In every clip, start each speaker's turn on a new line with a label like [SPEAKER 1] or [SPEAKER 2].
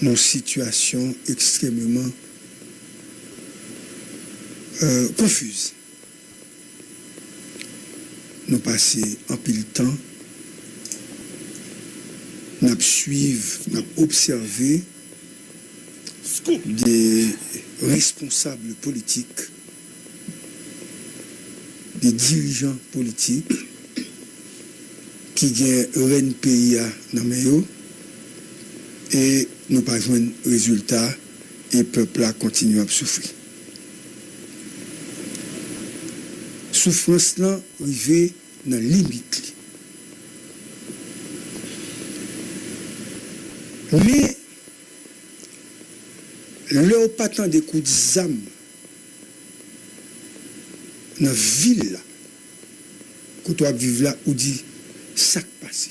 [SPEAKER 1] une situation extrêmement confuse. Nous passons un peu de temps, nous suivons, nous observons des responsables politiques, des dirigeants politiques qui gagnent le pays dans le et nous pas jouer un résultat et le peuple a continué à souffrir. Souffrance là arrivée dans la limite. Mais leur pas tant des coups d'âme dans la ville là, quand tu vivre là, où dit ça passe.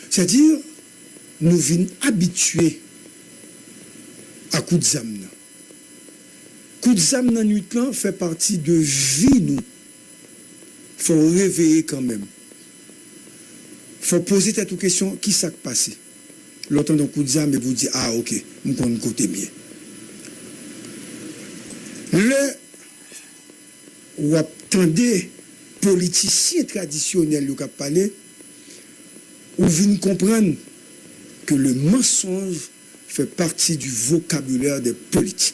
[SPEAKER 1] C'est-à-dire, nous venons habitués à coups d'âme. Coup d'âme dans la nuit là fait partie de vie nous. Il faut réveiller quand même. Il faut poser cette question, qui s'est passé? L'autre d'un coup d'âme et vous dit, ah ok, nous connaissons côté bien. Le ou attendez politiciens traditionnels qui parlé, ou venez comprendre que le mensonge fait partie du vocabulaire des politiques.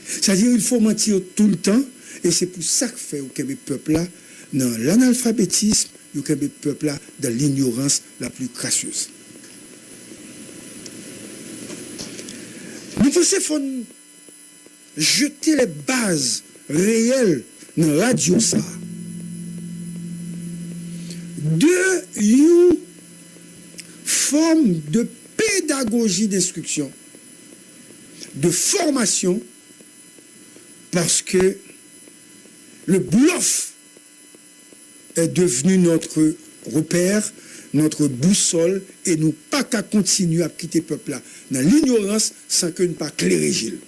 [SPEAKER 1] C'est-à-dire qu'il faut mentir tout le temps, et c'est pour ça que fait au Québec peuple là dans l'analphabétisme, au Québec peuple là dans l'ignorance la plus crasseuse. Nous pensons qu'il faut jeter les bases réelles dans la radio ça. De une forme de pédagogie d'instruction, de formation, parce que le bluff est devenu notre repère, notre boussole, et nous pas qu'à continuer à quitter le peuple là dans l'ignorance sans que nous pas clairer Gilles.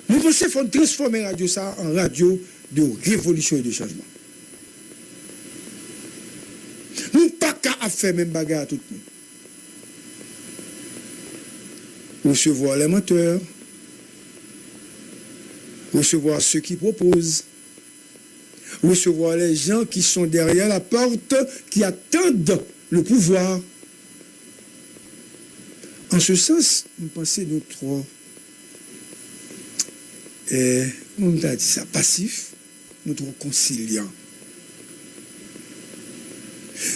[SPEAKER 1] Nous pensons qu'il faut transformer radio ça en radio de révolution et de changement. Nous pas qu'à faire même bagarre à tout le monde. Recevoir les menteurs, recevoir ceux qui proposent, recevoir les gens qui sont derrière la porte, qui attendent le pouvoir. En ce sens, nous pensons nous trop, on a dit ça, passif, nous trop conciliants.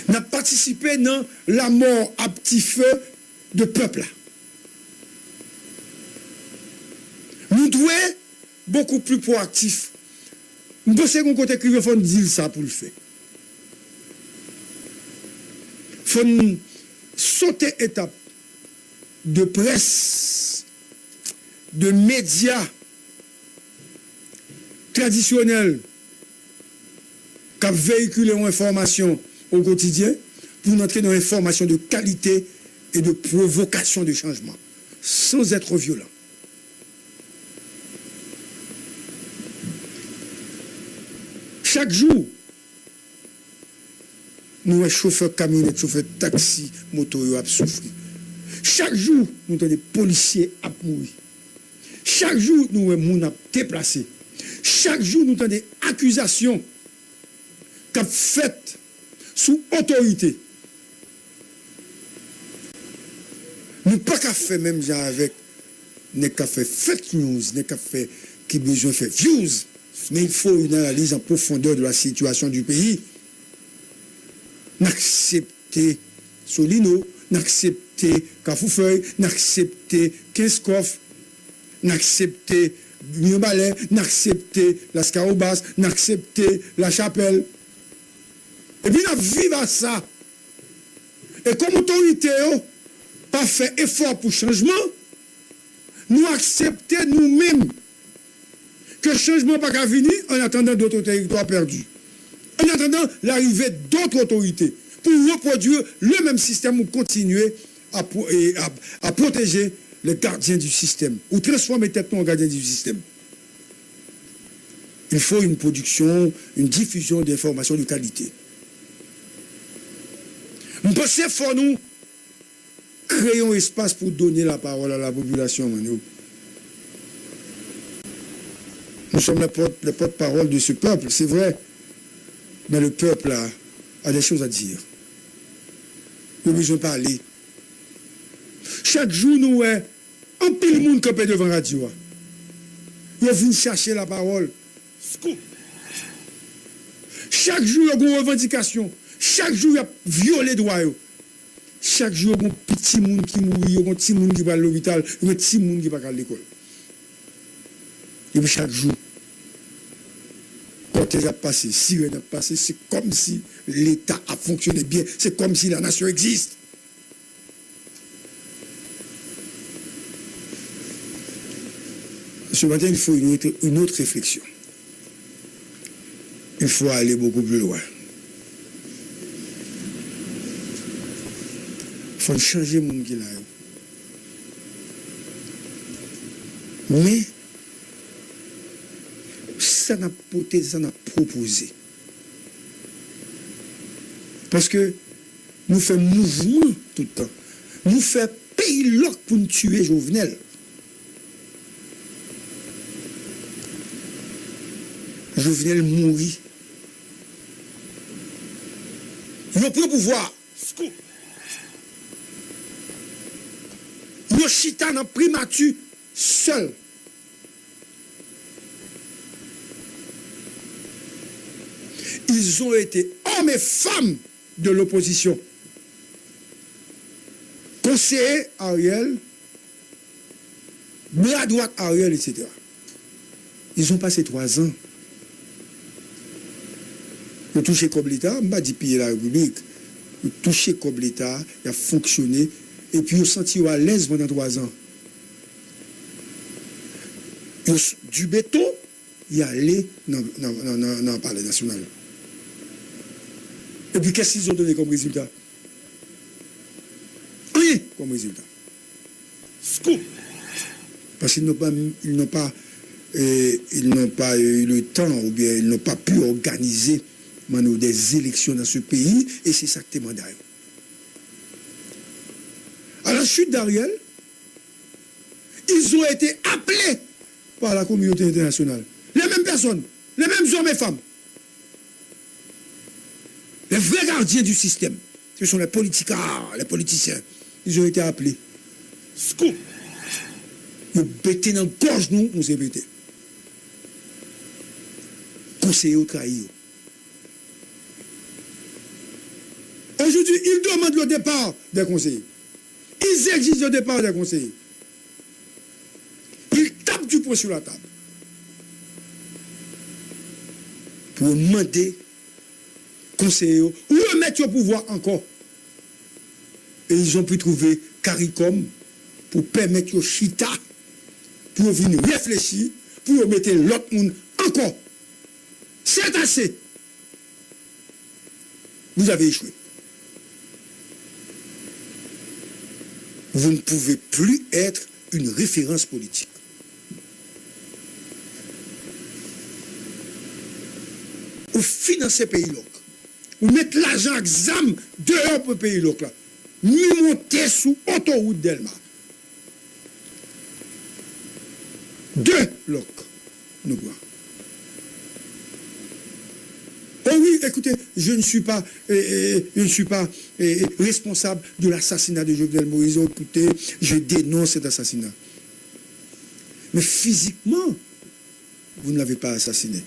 [SPEAKER 1] Nous avons participé dans la mort à petit feu de peuple. Nous devons beaucoup plus proactifs. Nous pensons qu'on côté qu'il faut dire ça pour le faire. Il faut sauter étape de presse, de médias traditionnels qui véhiculent une information au quotidien pour entrer dans l'information de qualité et de provocation de changement, sans être violent. Chaque jour, nous, chauffeurs camionnette, chauffeurs taxi, moto, à souffrir. Chaque jour, nous avons des policiers à mourir. Chaque jour, nous avons des gens déplacés. Chaque jour, nous avons des accusations qui sont faites sous autorité. Nous pas qu'à faire même genre avec, n'est qu'à faire fake news, n'est qu'à faire qui besoin de faire views. Mais il faut une analyse en profondeur de la situation du pays. N'accepter Solino, n'accepter Cafoufeuille, n'accepter Kinskoff, n'accepter Mieux-Balais, n'accepter la Scarobas, n'accepter la Chapelle. Et puis nous vivons à ça. Et comme autorité, pas fait effort pour changement, nous accepter nous-mêmes que le changement n'a pas venir en attendant d'autres territoires perdus. En attendant l'arrivée d'autres autorités pour reproduire le même système ou continuer à protéger les gardiens du système ou transformer tête en gardien du système. Il faut une production, une diffusion d'informations de qualité. Nous pensons qu'il faut nous créer un espace pour donner la parole à la population. Nous sommes les porte-parole de ce peuple, c'est vrai. Mais le peuple a des choses à dire. Nous avons besoin de parler. Chaque jour, nous avons un pile de monde campé devant la radio. Ils viennent chercher la parole. Chaque jour, il y a une revendication. Chaque jour, il y a violé les droits. Chaque jour, il y a un petit monde qui mourit, il y a un petit monde qui va à l'hôpital, il y a un petit monde qui va à l'école. Et puis chaque jour, quand il a passé, sirène a passé, c'est comme si l'État a fonctionné bien, c'est comme si la nation existe. Ce matin, il faut une autre réflexion. Il faut aller beaucoup plus loin. Il faut changer le monde qui l'a. Mais, ça n'a pas ça n'a proposé. Parce que nous faisons mouvement tout le temps. Nous faisons pays loc pour nous tuer Jovenel. Jovenel mourit. Il a pris le pouvoir. Il a chita dans primature seul. Ils ont été hommes et femmes de l'opposition. Conseiller Ariel, bras droite Ariel, etc. Ils ont passé 3 ans. Ils ont touché comme l'État, je ne vais pas dire piller la République. Ils ont touché comme l'État, il a fonctionné, et puis ils ont senti à l'aise pendant 3 ans. Du béton, il est allé dans le palais national. Et puis qu'est-ce qu'ils ont donné comme résultat? Rien comme résultat. Scoop. Parce qu'ils n'ont pas eu le temps, ou bien ils n'ont pas pu organiser des élections dans ce pays, et c'est ça que tu mandat. À la chute d'Ariel, ils ont été appelés par la communauté internationale. Les mêmes personnes, les mêmes hommes et femmes. Les vrais gardiens du système, ce sont les politicards, les politiciens. Ils ont été appelés. Scoop. Ils bêtaient dans la gorge, nous, on s'est bêtés. Conseillers au trahi. Aujourd'hui, ils demandent le départ des conseillers. Ils exigent le départ des conseillers. Ils tapent du poing sur la table. Pour demander conseillers ou remettre au pouvoir encore. Et ils ont pu trouver CARICOM pour permettre au chita, pour venir réfléchir, pour mettre l'autre monde encore. C'est assez. Vous avez échoué. Vous ne pouvez plus être une référence politique. Vous financez pays local. Vous mettez l'argent exam dehors pour le pays local. Nous montez sous autoroute d'Elma. 2 locs. Nous voyons. Oh oui, écoutez, je ne suis pas responsable de l'assassinat de Jovenel Moïse. Écoutez, je dénonce cet assassinat. Mais physiquement, vous ne l'avez pas assassiné.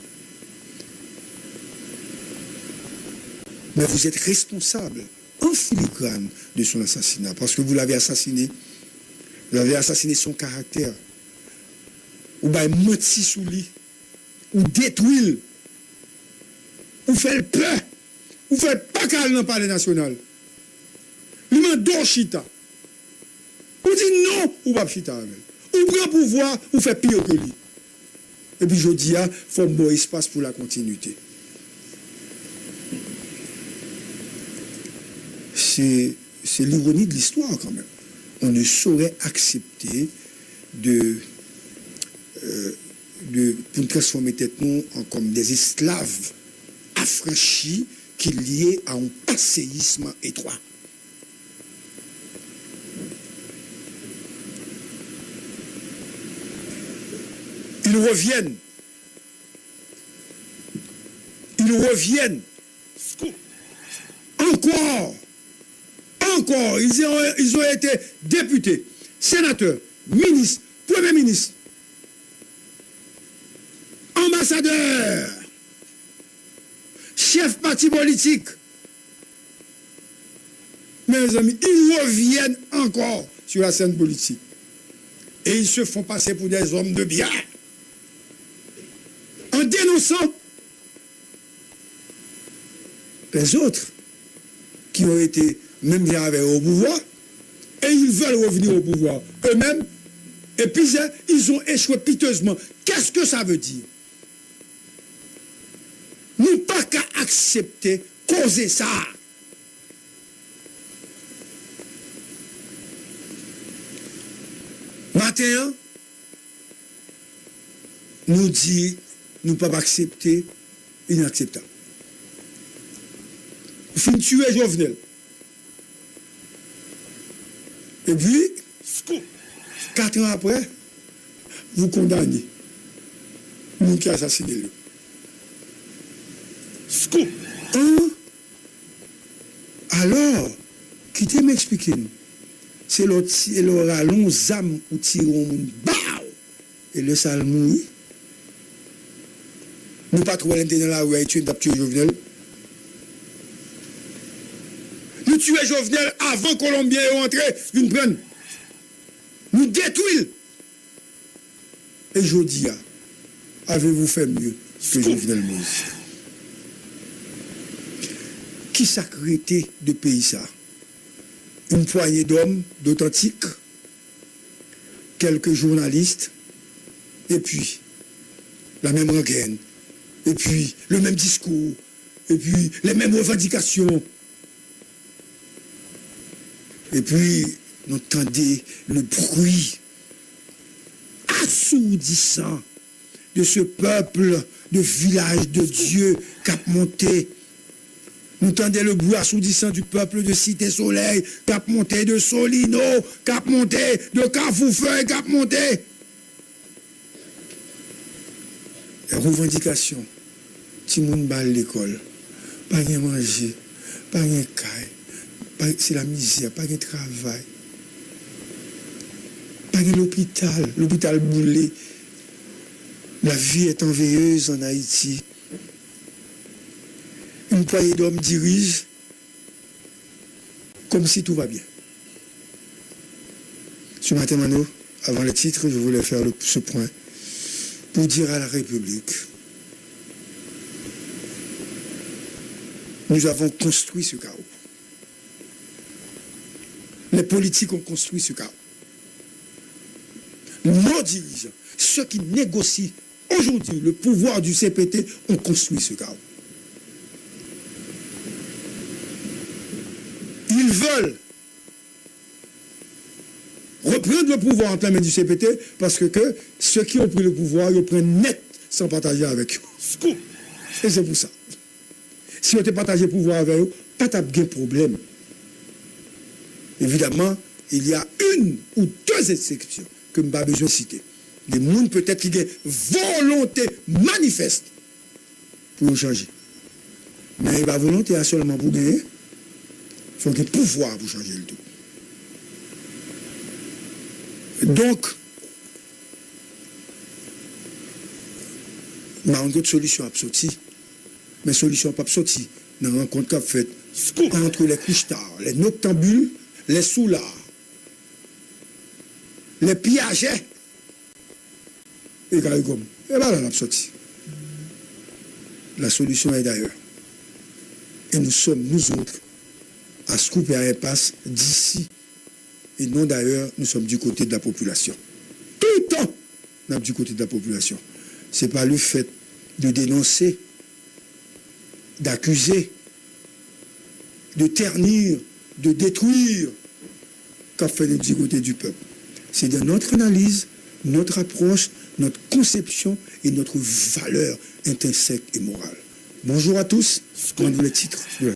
[SPEAKER 1] Mais vous êtes responsable en filigrane de son assassinat, parce que vous l'avez assassiné. Vous avez assassiné son caractère. Ou bien menti sous lui. Ou détruit. Ou fait peur. Ou fait pas calme dans le palais national. Lui m'a don chita. Ou dit non, ou pas chita avec. Ou prend pouvoir, ou fait pire que lui. Et puis je dis, il faut un bon espace pour la continuité. C'est l'ironie de l'histoire quand même. On ne saurait accepter pour nous transformer tête nous comme des esclaves affranchis qui liés à un passéisme étroit. Ils reviennent. Ils reviennent. Encore. Ils ont été députés, sénateurs, ministres, premiers ministres, ambassadeurs, chefs partis politiques. Mes amis, ils reviennent encore sur la scène politique. Et ils se font passer pour des hommes de bien. En dénonçant les autres qui ont été même bien avec au pouvoir, et ils veulent revenir au pouvoir eux-mêmes, et puis ils ont échoué piteusement. Qu'est-ce que ça veut dire? Nous pas qu'à accepter, causer ça. Matin, nous dit, nous ne pouvons pas accepter, inacceptable. Vous finissez tuer Jovenel. Et puis, 4 ans après, vous condamnez. Nous qui assassinons lui. Alors, quittez m'expliquer nous. C'est le rallon zam ou tirons moun bao et le sale mouille. Nous pas trop l'intérêt dans la rue et tuer Jovenel. Nous tuer Jovenel avant que Colombien est rentré, nous prenne. Nous détruire. Et je dis, avez-vous fait mieux que Jovenel Moïse? Qui s'accrétait de pays ça? Une poignée d'hommes d'authentiques, quelques journalistes, et puis la même rengaine, et puis le même discours, et puis les mêmes revendications. Et puis, nous entendez le bruit assourdissant de ce peuple de village de Dieu cap monté. Nous entendez le bruit assourdissant du peuple de Cité Soleil, cap monté de Solino, cap monté de Cafoufeuille, cap monté. Les revendications. Si moun bal l'école, pas rien manger, pas rien caille, c'est la misère, pas rien travail, pas rien l'hôpital boulé. La vie est enveilleuse en Haïti. Une poignée d'hommes dirige comme si tout va bien. Ce matin, Mano, avant le titre, je voulais faire ce point pour dire à la République, nous avons construit ce chaos. Les politiques ont construit ce chaos. Nos dirigeants, ceux qui négocient aujourd'hui le pouvoir du CPT, ont construit ce chaos. Ils veulent reprendre le pouvoir en plein main du CPT parce que ceux qui ont pris le pouvoir, ils prennent net sans partager avec eux. Et c'est pour ça. Si on te partage le pouvoir avec eux, pas de problème. Évidemment, il y a une ou deux exceptions que je n'ai pas besoin de citer. Des gens peut-être qui ont volonté manifeste pour changer. Mais la volonté a seulement pour gagner. Il faut qu'il y ait pouvoir pour changer le tout. Donc, il y a une autre solution à sortir. Mais solution pas sortie dans la rencontre qu'a faite entre les couches-tard, les noctambules, les soulards, les piagets et Caricom. Et là, on a sorti. La solution est d'ailleurs. Et nous sommes, nous autres, à se couper à l'impasse d'ici. Et non d'ailleurs, nous sommes du côté de la population. Tout le temps, nous sommes du côté de la population. Ce n'est pas le fait de dénoncer, d'accuser, de ternir, de détruire qu'a fait du côté du peuple. C'est dans notre analyse, notre approche, notre conception et notre valeur intrinsèque et morale. Bonjour à tous, on le titre de la